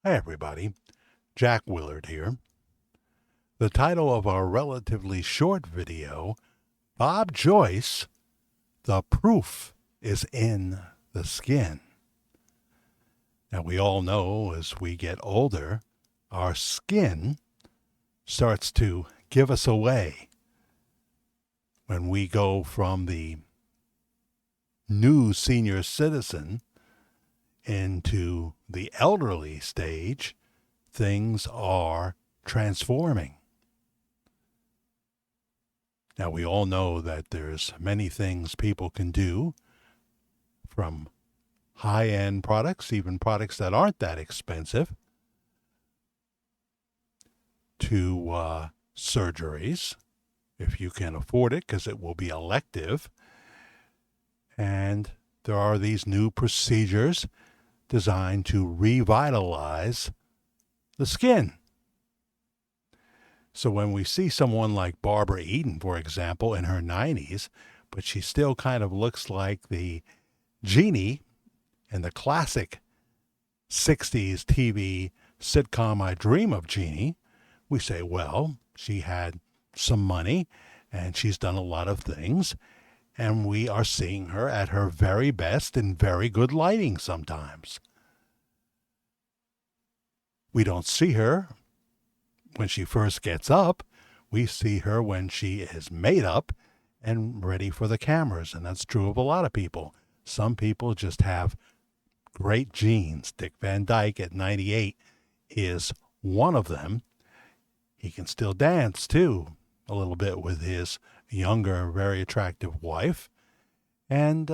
Hi, everybody. Jack Willard here. The title of our relatively short video, Bob Joyce, The Proof is in the Skin. Now, we all know as we get older, our skin starts to give us away. When we go from the new senior citizen into the elderly stage, things are transforming. Now, we all know that there's many things people can do, from high-end products, even products that aren't that expensive, to surgeries, if you can afford it, because it will be elective. And there are these new procedures designed to revitalize the skin. So when we see someone like Barbara Eden, for example, in her 90s, but she still kind of looks like the genie in the classic 60s TV sitcom I Dream of Jeannie, we say, well, she had some money and she's done a lot of things, and we are seeing her at her very best in very good lighting sometimes. We don't see her when she first gets up. We see her when she is made up and ready for the cameras, and that's true of a lot of people. Some people just have great genes. Dick Van Dyke at 98 is one of them. He can still dance, too, a little bit with his younger, very attractive wife. And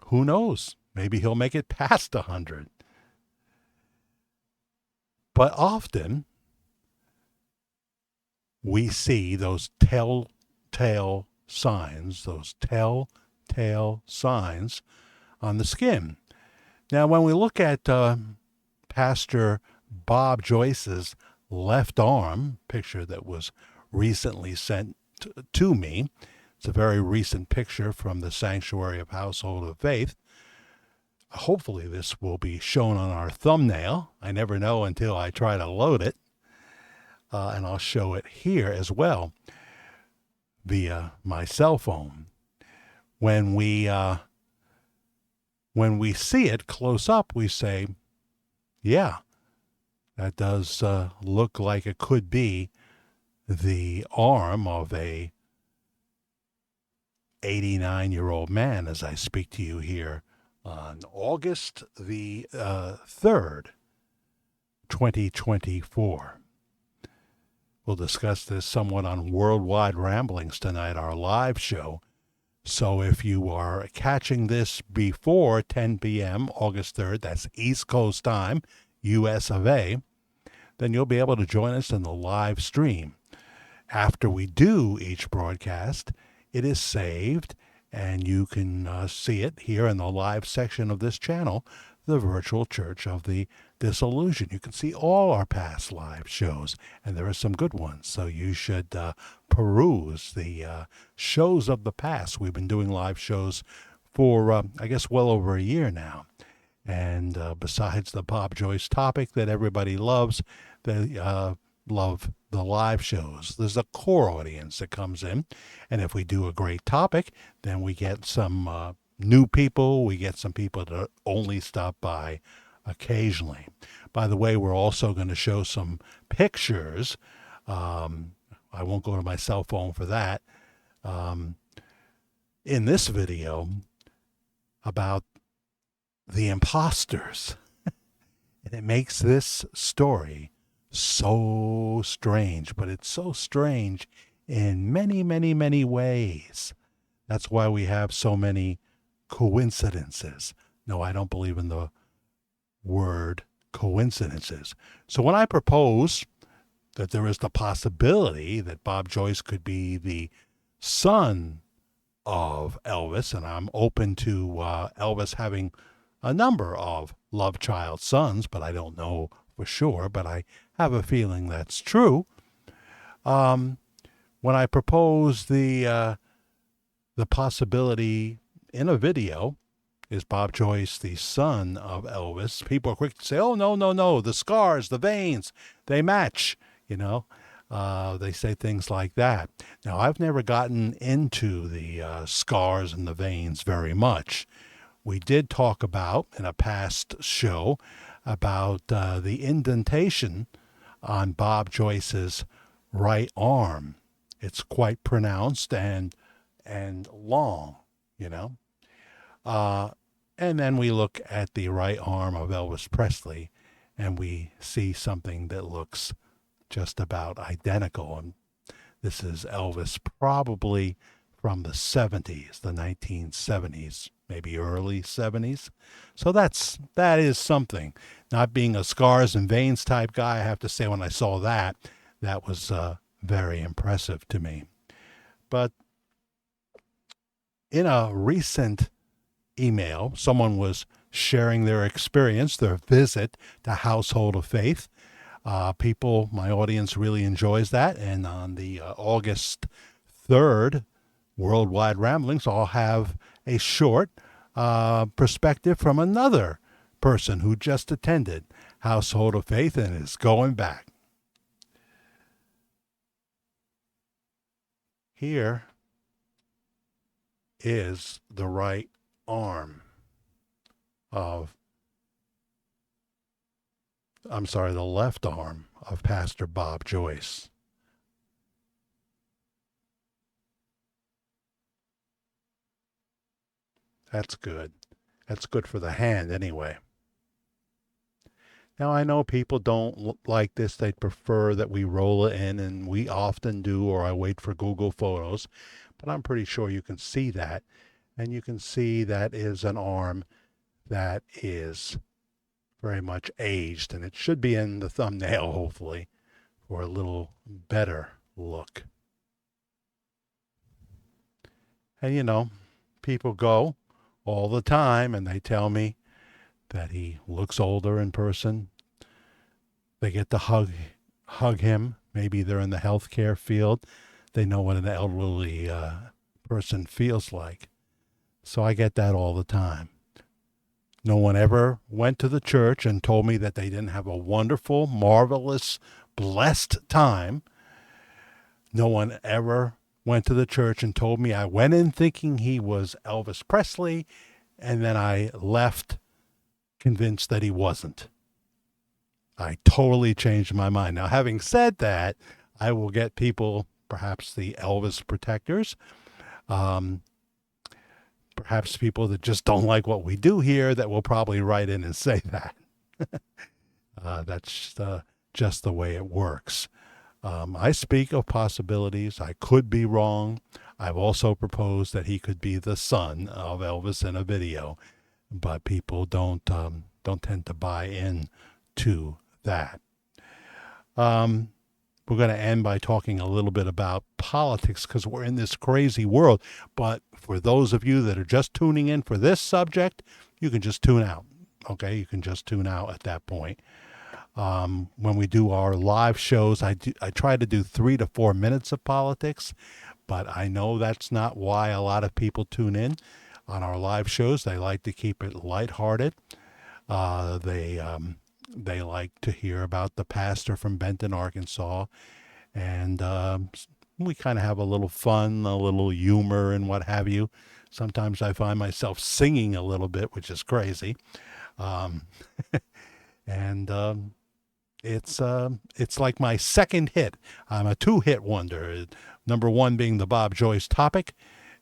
who knows? Maybe he'll make it past 100. But often we see those telltale signs on the skin. Now, when we look at Pastor Bob Joyce's left arm, picture that was recently sent to me, it's a very recent picture from the Sanctuary of Household of Faith. Hopefully this will be shown on our thumbnail. I never know until I try to load it. And I'll show it here as well via my cell phone. When we see it close up, we say, yeah, that does look like it could be the arm of a 89-year-old man as I speak to you here on August the 3rd, 2024. We'll discuss this somewhat on Worldwide Ramblings tonight, our live show. So if you are catching this before 10 p.m., August 3rd, that's East Coast time, US of A, then you'll be able to join us in the live stream. After we do each broadcast, it is saved, and you can see it here in the live section of this channel, the Virtual Church of the Disillusioned. You can see all our past live shows, and there are some good ones, so you should peruse the shows of the past. We've been doing live shows for, I guess, well over a year now. And besides the Bob Joyce topic that everybody loves, they love the live shows. There's a core audience that comes in, and if we do a great topic, then we get some new people. We get some people that only stop by occasionally. By the way, we're also going to show some pictures. I won't go to my cell phone for that. In this video about the imposters. And it makes this story so strange, but it's so strange in many, many, many ways. That's why we have so many coincidences. No, I don't believe in the word coincidences. So when I propose that there is the possibility that Bob Joyce could be the son of Elvis, and I'm open to Elvis having a number of love child sons, but I don't know for sure, but I have a feeling that's true. When I propose the possibility in a video Is Bob Joyce the son of Elvis? People are quick to say, oh, no, no, no, the scars, the veins, they match, you know. They say things like that. Now, I've never gotten into the scars and the veins very much. We did talk about, in a past show, about the indentation on Bob Joyce's right arm. It's quite pronounced and long, you know. Uh, and then we look at the right arm of Elvis Presley, and we see something that looks just about identical. And this is Elvis probably from the 70s, the 1970s, maybe early 70s. So that is something. Not being a scars and veins type guy, I have to say when I saw that, that was very impressive to me. But in a recent email, someone was sharing their experience, their visit to Household of Faith. People, my audience really enjoys that. And on the August 3rd Worldwide Ramblings, I'll have a short perspective from another person who just attended Household of Faith and is going back. Here is the right arm of, the left arm of Pastor Bob Joyce. That's good. That's good for the hand anyway. Now, I know people don't like this. They'd prefer that we roll it in, and we often do, or I wait for Google Photos. But I'm pretty sure you can see that. And you can see that is an arm that is very much aged, and it should be in the thumbnail, hopefully, for a little better look. And, you know, people go all the time, and they tell me that he looks older in person. They get to hug him. Maybe they're in the healthcare field. They know what an elderly person feels like. So I get that all the time. No one ever went to the church and told me that they didn't have a wonderful, marvelous, blessed time. No one ever went to the church and told me I went in thinking he was Elvis Presley, and then I left convinced that he wasn't. I totally changed my mind. Now, having said that, I will get people, perhaps the Elvis protectors, perhaps people that just don't like what we do here, that will probably write in and say that. That's just the way it works. I speak of possibilities. I could be wrong. I've also proposed that he could be the son of Elvis in a video, but people don't tend to buy in to that. We're going to end by talking a little bit about politics because we're in this crazy world. But for those of you that are just tuning in for this subject, you can just tune out. Okay, you can just tune out at that point. When we do our live shows, I try to do 3 to 4 minutes of politics, but I know that's not why a lot of people tune in on our live shows. They like to keep it lighthearted. They like to hear about the pastor from Benton, Arkansas, and we kind of have a little fun, a little humor, and what have you. Sometimes I find myself singing a little bit, which is crazy, and it's like my second hit. I'm a 2-hit wonder. Number 1 being the Bob Joyce topic,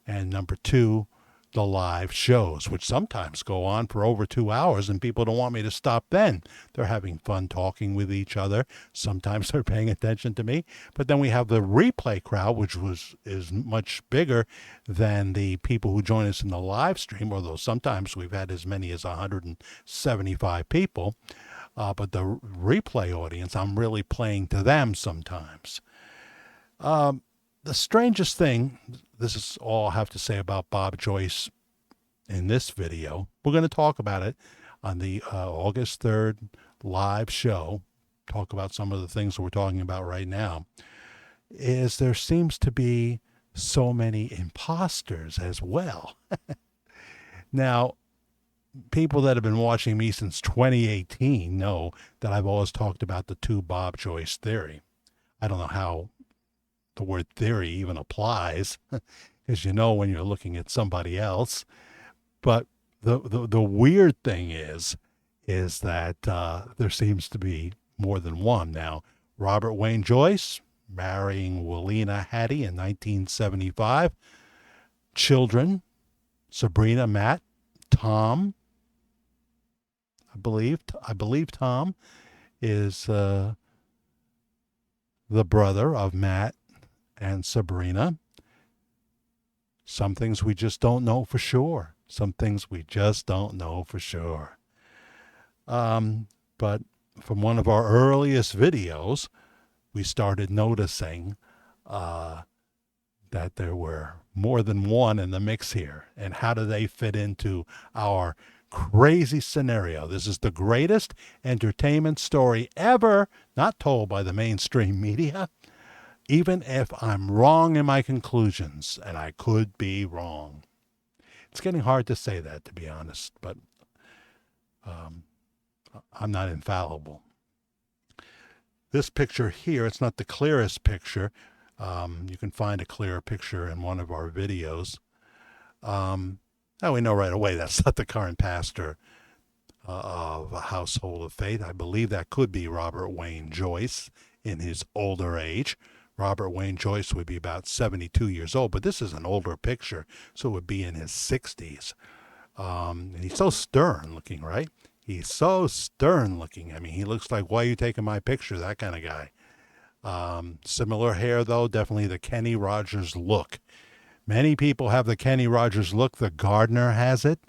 and number 2, the live shows, which sometimes go on for over 2 hours, and people don't want me to stop then. They're having fun talking with each other. Sometimes they're paying attention to me. But then we have the replay crowd, which is much bigger than the people who join us in the live stream, although sometimes we've had as many as 175 people. But the replay audience, I'm really playing to them sometimes. The strangest thing, this is all I have to say about Bob Joyce in this video. We're going to talk about it on the August 3rd live show, talk about some of the things we're talking about right now, is there seems to be so many imposters as well. Now, people that have been watching me since 2018 know that I've always talked about the two Bob Joyce theory. I don't know how the word theory even applies, because when you're looking at somebody else. But the weird thing is that there seems to be more than one. Now, Robert Wayne Joyce marrying Willena Hattie in 1975. Children, Sabrina, Matt, Tom. I believe Tom is the brother of Matt and Sabrina. Some things we just don't know for sure. Some things we just don't know for sure. But from one of our earliest videos, we started noticing that there were more than one in the mix here. And how do they fit into our crazy scenario? This is the greatest entertainment story ever, not told by the mainstream media. Even if I'm wrong in my conclusions, and I could be wrong. It's getting hard to say that, to be honest, but I'm not infallible. This picture here, it's not the clearest picture. You can find a clearer picture in one of our videos. Now we know right away that's not the current pastor of a Household of Faith. I believe that could be Robert Wayne Joyce in his older age. Robert Wayne Joyce would be about 72 years old, but this is an older picture, so it would be in his 60s. And he's so stern looking, right? He's so stern looking. I mean, he looks like, why are you taking my picture? That kind of guy. Similar hair, though, definitely the Kenny Rogers look. Many people have the Kenny Rogers look. The gardener has it.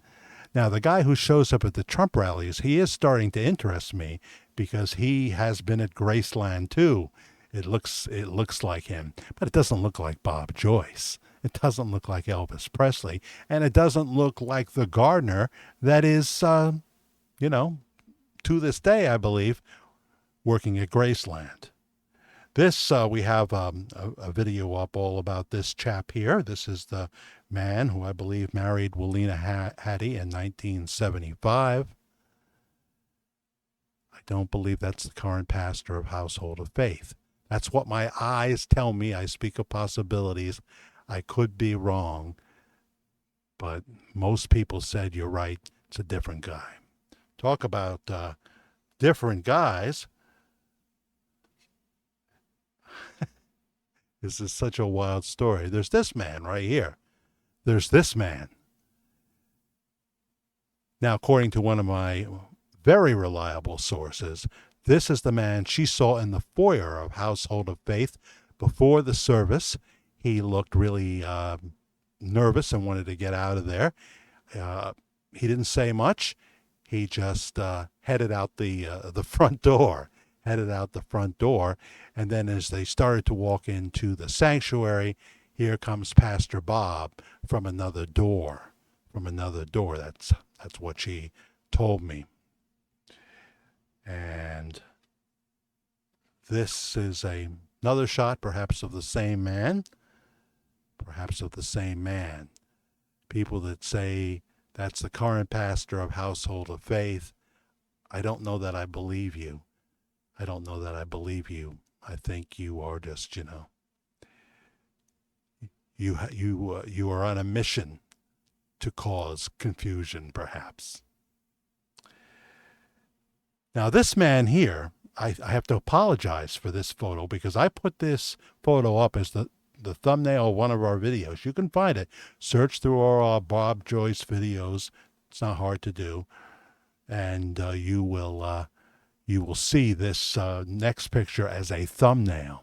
Now, the guy who shows up at the Trump rallies, he is starting to interest me because he has been at Graceland, too. It looks like him, but it doesn't look like Bob Joyce. It doesn't look like Elvis Presley, and it doesn't look like the gardener that is, to this day, I believe, working at Graceland. This, we have a video up all about this chap here. This is the man who I believe married Willena Hattie in 1975. I don't believe that's the current pastor of Household of Faith. That's what my eyes tell me. I speak of possibilities. I could be wrong, but most people said you're right. It's a different guy. Talk about different guys. This is such a wild story. There's this man right here. There's this man. Now, according to one of my very reliable sources, this is the man she saw in the foyer of Household of Faith before the service. He looked really nervous and wanted to get out of there. He didn't say much. He just headed out the front door. Headed out the front door. And then as they started to walk into the sanctuary, here comes Pastor Bob from another door. From another door. That's what she told me. And this is another shot, perhaps of the same man. Perhaps of the same man. People that say that's the current pastor of Household of Faith. I don't know that I believe you. I don't know that I believe you. I think you are just, you are on a mission to cause confusion, perhaps. Now, this man here, I have to apologize for this photo because I put this photo up as the thumbnail of one of our videos. You can find it. Search through our Bob Joyce videos. It's not hard to do. And you will see this next picture as a thumbnail.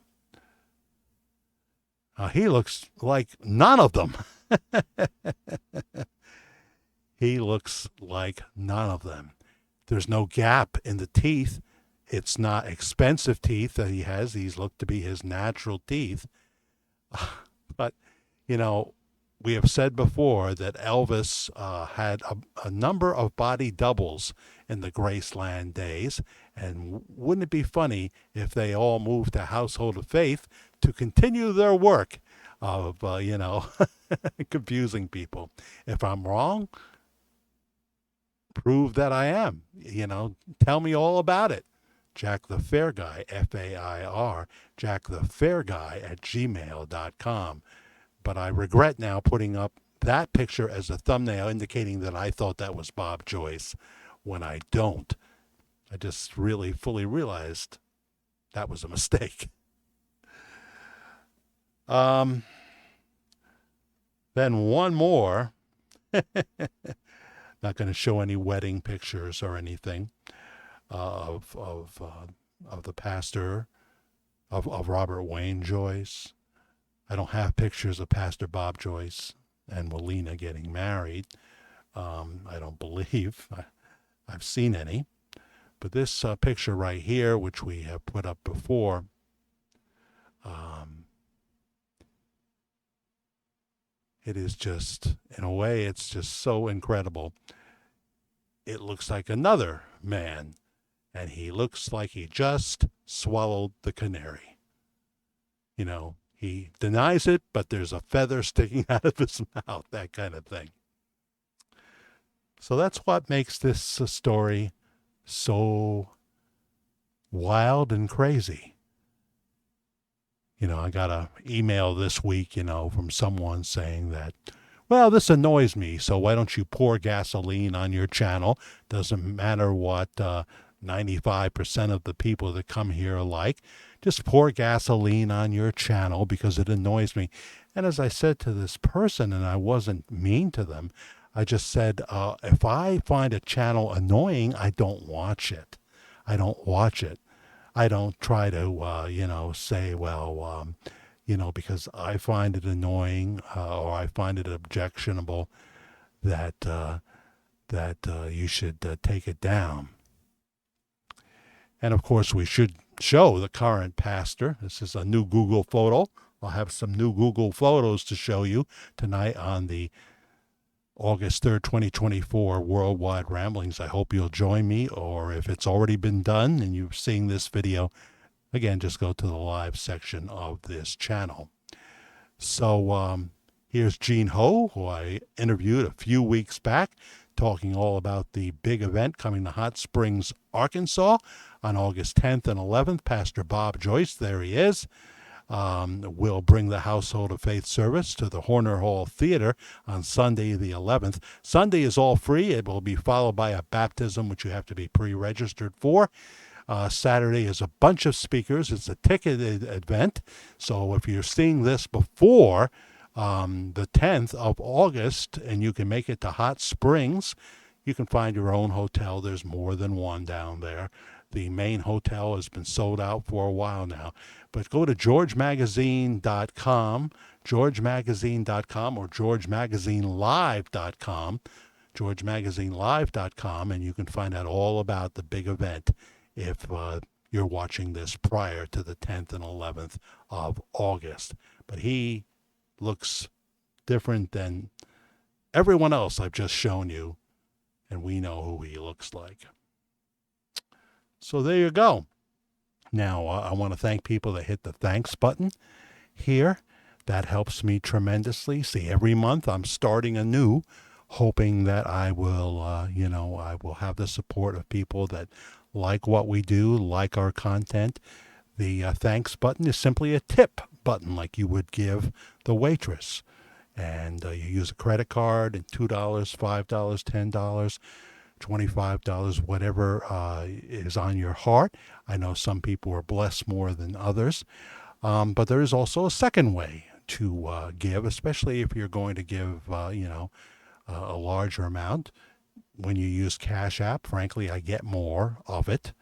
He looks like none of them. He looks like none of them. There's no gap in the teeth. It's not expensive teeth that he has. These look to be his natural teeth. But, we have said before that Elvis had a number of body doubles in the Graceland days. And wouldn't it be funny if they all moved to Household of Faith to continue their work of, confusing people? If I'm wrong, prove that I am. Tell me all about it. Jack the Fair Guy, Fair, Jack the Fair Guy at gmail.com. But I regret now putting up that picture as a thumbnail, indicating that I thought that was Bob Joyce when I don't. I just really fully realized that was a mistake. Then one more. Not going to show any wedding pictures or anything of the pastor of Robert Wayne Joyce. I don't have pictures of Pastor Bob Joyce and Melina getting married. I don't believe I've seen any. But this picture right here, which we have put up before, it is just, in a way, it's just so incredible. It looks like another man, and he looks like he just swallowed the canary. He denies it, but there's a feather sticking out of his mouth, that kind of thing. So that's what makes this story so wild and crazy. I got an email this week, from someone saying that, well, this annoys me, so why don't you pour gasoline on your channel? Doesn't matter what 95% of the people that come here are like. Just pour gasoline on your channel because it annoys me. And as I said to this person, and I wasn't mean to them, I just said, if I find a channel annoying, I don't watch it. I don't watch it. I don't try to, say, well, because I find it annoying or I find it objectionable that you should take it down. And of course, we should show the current pastor. This is a new Google photo. I'll have some new Google photos to show you tonight on the August 3rd, 2024 Worldwide Ramblings. I hope you'll join me, or if it's already been done and you're seeing this video, again, just go to the live section of this channel. So here's Gene Ho, who I interviewed a few weeks back, talking all about the big event coming to Hot Springs, Arkansas on August 10th and 11th. Pastor Bob Joyce, there he is, will bring the Household of Faith service to the Horner Hall Theater on Sunday the 11th. Sunday is all free. It will be followed by a baptism, which you have to be pre-registered for. Saturday is a bunch of speakers. It's a ticketed event. So if you're seeing this before the 10th of August and you can make it to Hot Springs, you can find your own hotel. There's more than one down there. The main hotel has been sold out for a while now. But go to georgemagazine.com, georgemagazine.com or georgemagazinelive.com, georgemagazinelive.com, and you can find out all about the big event if you're watching this prior to the 10th and 11th of August. But he looks different than everyone else I've just shown you, and we know who he looks like. So there you go. Now, I want to thank people that hit the thanks button here. That helps me tremendously. See, every month I'm starting anew, hoping that I will, I will have the support of people that like what we do, like our content. The thanks button is simply a tip button like you would give the waitress. And you use a credit card, and $2, $5, $10, $25, whatever is on your heart. I know some people are blessed more than others. But there is also a second way to give, especially if you're going to give, a larger amount. When you use Cash App, frankly, I get more of it.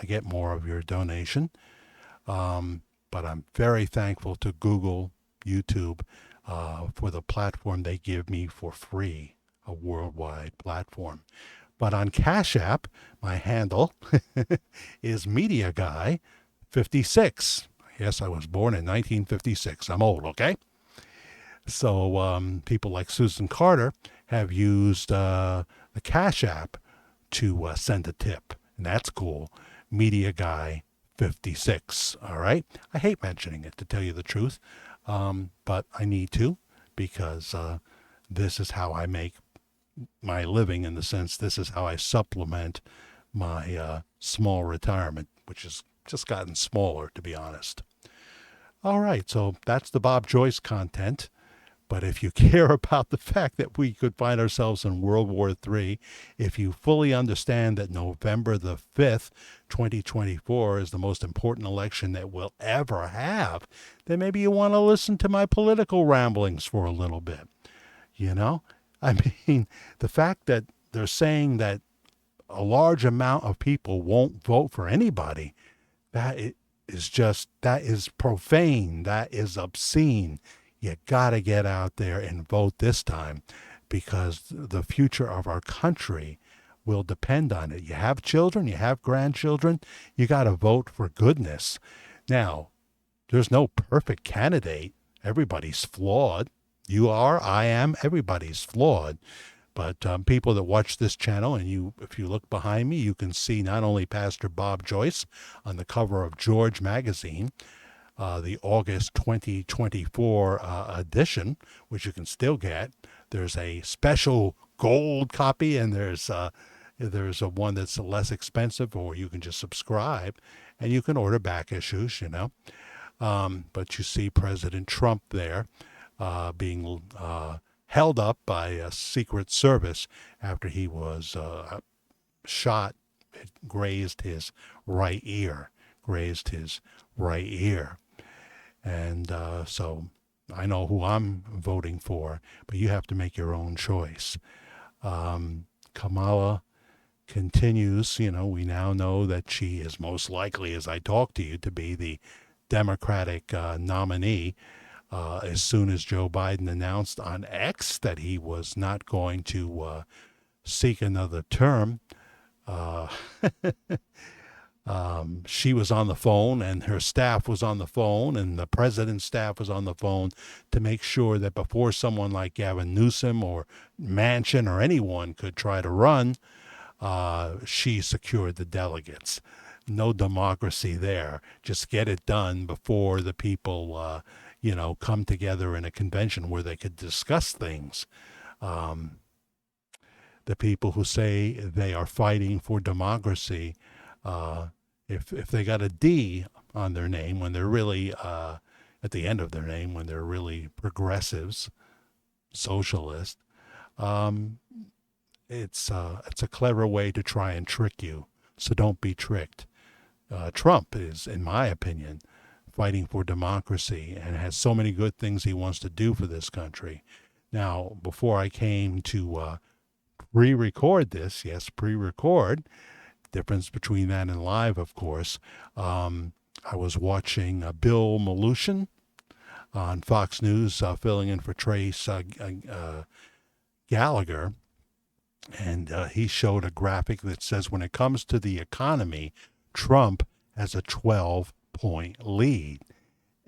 I get more of your donation. But I'm very thankful to Google, YouTube, for the platform they give me for free, a worldwide platform. But on Cash App, my handle is Media Guy 56. Yes, I was born in 1956. I'm old, okay? So people like Susan Carter have used the Cash App to send a tip, and that's cool. Media Guy 56, all right? I hate mentioning it, to tell you the truth, but I need to, because this is how I make my living, in the sense this is how I supplement my small retirement, which has just gotten smaller, to be honest. All right, so that's the Bob Joyce content. But if you care about the fact that we could find ourselves in World War III, if you fully understand that November the 5th, 2024 is the most important election that we'll ever have, then maybe you want to listen to my political ramblings for a little bit. You know? I mean, the fact that they're saying that a large amount of people won't vote for anybody, that is profane. That is obscene. You got to get out there and vote this time, because the future of our country will depend on it. You have children, you have grandchildren, you got to vote for goodness. Now, there's no perfect candidate. Everybody's flawed. You are, I am, everybody's flawed. But people that watch this channel, and if you look behind me, you can see not only Pastor Bob Joyce on the cover of George magazine, the August 2024 edition, which you can still get. There's a special gold copy, and there's a one that's less expensive, or you can just subscribe, and you can order back issues, But you see President Trump there being held up by a Secret Service after he was shot. It grazed his right ear. And so I know who I'm voting for, but you have to make your own choice. Kamala continues, we now know that she is most likely, as I talk to you, to be the Democratic nominee. As soon as Joe Biden announced on X that he was not going to seek another term, she was on the phone, and her staff was on the phone, and the president's staff was on the phone to make sure that before someone like Gavin Newsom or Manchin or anyone could try to run, she secured the delegates. No democracy there. Just get it done before the people, come together in a convention where they could discuss things. The people who say they are fighting for democracy, if they got a D on their name when they're really at the end of their name, when they're really progressives, socialist, it's a clever way to try and trick you. So don't be tricked. Trump is, in my opinion, fighting for democracy and has so many good things he wants to do for this country. Now, before I came to pre-record this, yes, pre-record, difference between that and live, of course, I was watching Bill Malushin on Fox News, filling in for Trace Gallagher, and he showed a graphic that says when it comes to the economy, Trump has a 12-point lead.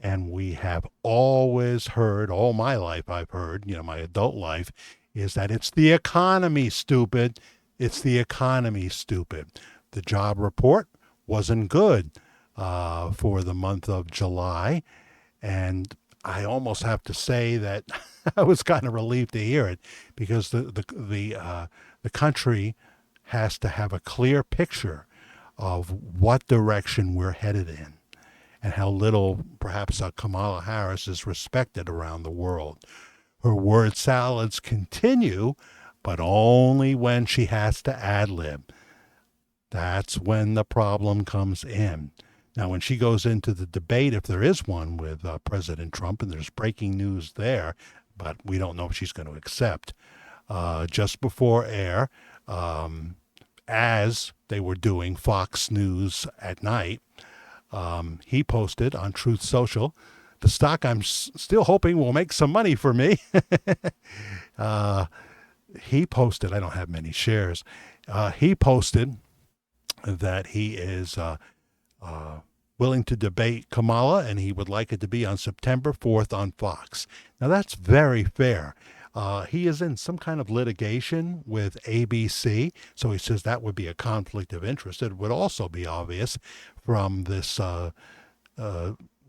And we have always heard, all my life I've heard, my adult life, is that it's the economy, stupid. It's the economy, stupid. The job report wasn't good for the month of July. And I almost have to say that I was kind of relieved to hear it, because the country has to have a clear picture of what direction we're headed in, and how little perhaps Kamala Harris is respected around the world. Her word salads continue, but only when she has to ad-lib. That's when the problem comes in. Now, when she goes into the debate, if there is one with President Trump, and there's breaking news there, but we don't know if she's going to accept, just before air, as they were doing Fox News at night, he posted on Truth Social, the stock I'm still hoping will make some money for me. He posted, I don't have many shares, he posted that he is willing to debate Kamala, and he would like it to be on September 4th on Fox. Now, that's very fair. He is in some kind of litigation with ABC, so he says that would be a conflict of interest. It would also be obvious from this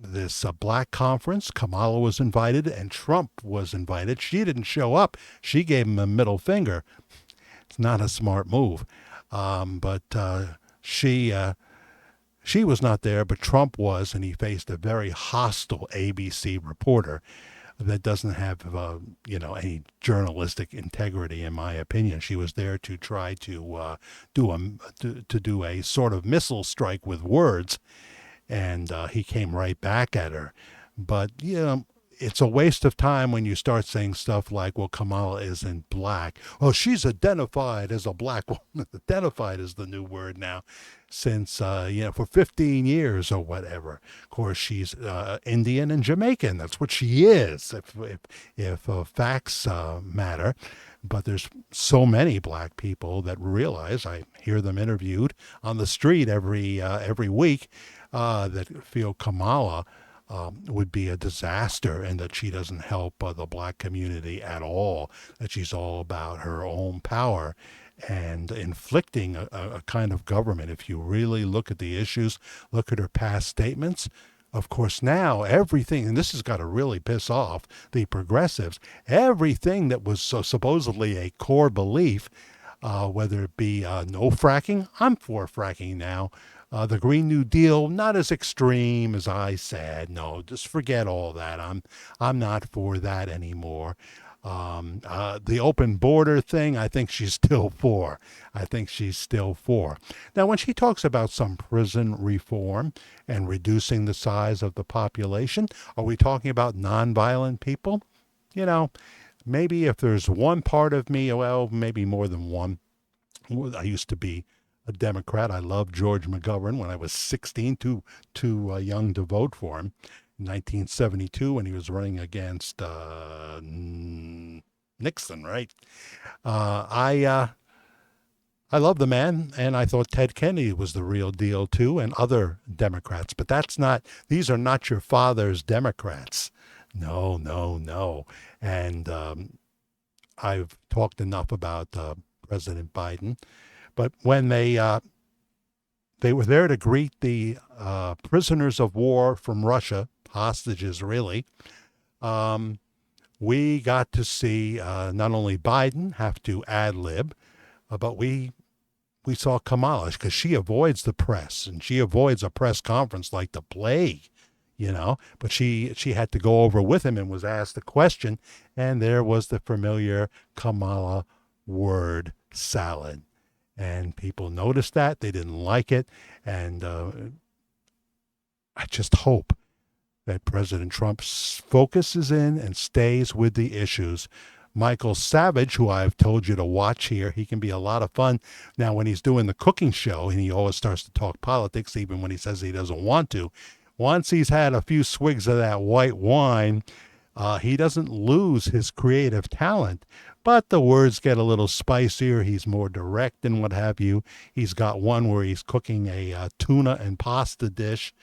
this black conference. Kamala was invited and Trump was invited. She didn't show up. She gave him a middle finger. It's not a smart move. But she was not there, but Trump was, and he faced a very hostile ABC reporter that doesn't have, any journalistic integrity, in my opinion. She was there to try to do a sort of missile strike with words, and he came right back at her. But it's a waste of time when you start saying stuff like, well, Kamala isn't black. Oh, she's identified as a black woman. Identified is the new word now, since, for 15 years or whatever. Of course, she's Indian and Jamaican. That's what she is, if facts matter. But there's so many black people that realize, I hear them interviewed on the street every week, that feel Kamala would be a disaster, and that she doesn't help the black community at all, that she's all about her own power and inflicting a kind of government. If you really look at the issues, look at her past statements, of course now everything, and this has got to really piss off the progressives, everything that was so supposedly a core belief, whether it be no fracking, I'm for fracking now. The Green New Deal, not as extreme as I said. No, just forget all that. I'm not for that anymore. The open border thing, I think she's still for. Now, when she talks about some prison reform and reducing the size of the population, are we talking about nonviolent people? Maybe if there's one part of me, well, maybe more than one. I used to be a Democrat. I loved George McGovern when I was 16, too young to vote for him. In 1972, when he was running against Nixon, right? I love the man, and I thought Ted Kennedy was the real deal too, and other Democrats. But these are not your father's Democrats. No, no, no. And I've talked enough about President Biden. But when they were there to greet the prisoners of war from Russia, hostages really, we got to see not only Biden have to ad-lib, but we saw Kamala, because she avoids the press, and she avoids a press conference like the plague, But she had to go over with him and was asked a question, and there was the familiar Kamala word salad. And people noticed that. They didn't like it. And I just hope that President Trump focuses in and stays with the issues. Michael Savage, who I've told you to watch here, he can be a lot of fun. Now, when he's doing the cooking show, and he always starts to talk politics, even when he says he doesn't want to, once he's had a few swigs of that white wine, he doesn't lose his creative talent. But the words get a little spicier. He's more direct and what have you. He's got one where he's cooking a tuna and pasta dish.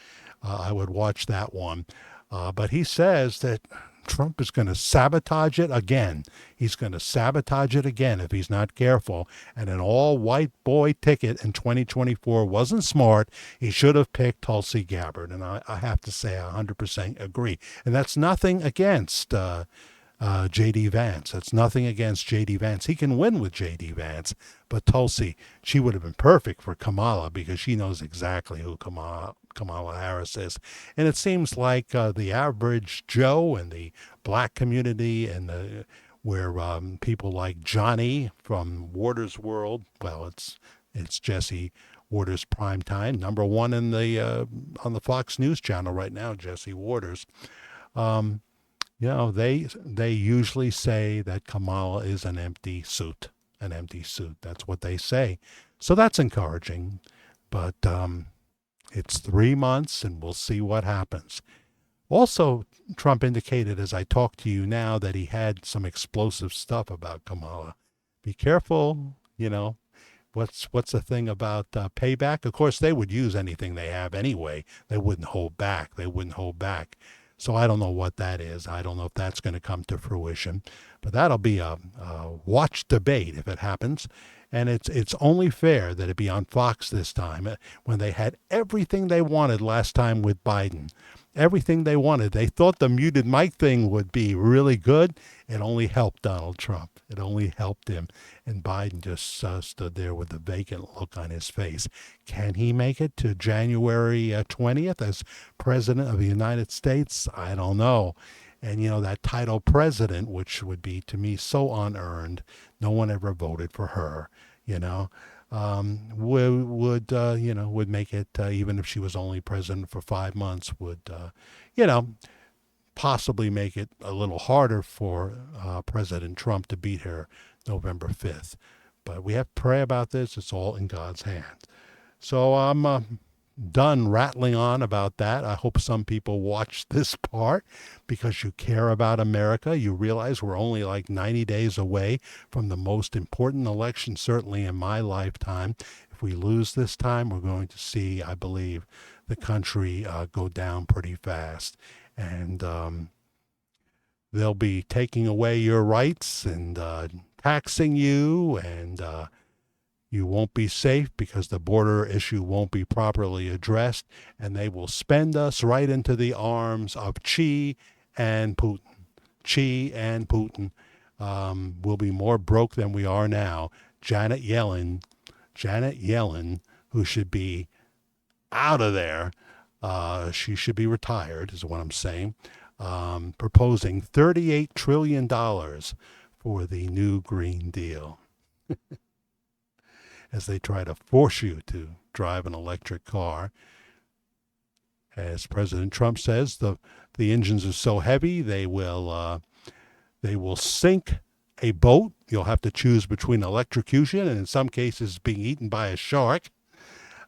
I would watch that one. But he says that Trump is going to sabotage it again. He's going to sabotage it again if he's not careful. And an all-white boy ticket in 2024 wasn't smart. He should have picked Tulsi Gabbard. And I have to say I 100% agree. And that's nothing against J.D. Vance. That's nothing against J.D. Vance. He can win with J.D. Vance. But Tulsi, she would have been perfect for Kamala, because she knows exactly who Kamala Harris is. And it seems like the average Joe and the black community, and where people like Johnny from Waters World, well, it's Jesse Waters Primetime, number one in the on the Fox News channel right now, Jesse Waters. They usually say that Kamala is an empty suit. That's what they say. So that's encouraging. But it's 3 months, and we'll see what happens. Also, Trump indicated, as I talk to you now, that he had some explosive stuff about Kamala. Be careful, What's the thing about payback? Of course, they would use anything they have anyway. They wouldn't hold back. So I don't know what that is. I don't know if that's going to come to fruition. But that'll be a watch debate if it happens. And it's only fair that it be on Fox this time, when they had everything they wanted last time with Biden. everything they wanted. They thought the muted mic thing would be really good. It only helped Donald Trump. It only helped him. And Biden just stood there with a vacant look on his face. Can he make it to January 20th as President of the United States? I don't know. And, that title president, which would be, to me, so unearned, no one ever voted for her, would make it, even if she was only president for 5 months, would, possibly make it a little harder for President Trump to beat her November 5th. But we have to pray about this. It's all in God's hands. So I'm done rattling on about that. I hope some people watch this part because you care about America. You realize we're only like 90 days away from the most important election, certainly in my lifetime. If we lose this time, we're going to see, I believe, the country go down pretty fast. And they'll be taking away your rights and taxing you, and you won't be safe because the border issue won't be properly addressed, and they will spend us right into the arms of Xi and Putin. Xi and Putin will be more broke than we are now. Janet Yellen, who should be out of there, she should be retired, is what I'm saying, proposing $38 trillion for the new Green Deal. As they try to force you to drive an electric car. As President Trump says, the engines are so heavy they will sink a boat. You'll have to choose between electrocution and in some cases being eaten by a shark.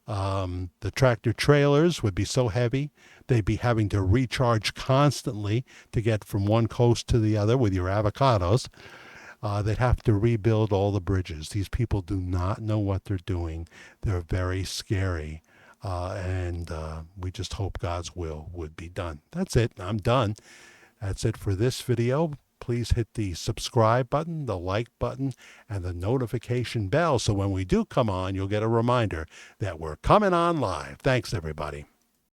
The tractor trailers would be so heavy they'd be having to recharge constantly to get from one coast to the other with your avocados. They'd have to rebuild all the bridges. These people do not know what they're doing. They're very scary. And we just hope God's will would be done. That's it. I'm done. That's it for this video. Please hit the subscribe button, the like button, and the notification bell so when we do come on, you'll get a reminder that we're coming on live. Thanks, everybody.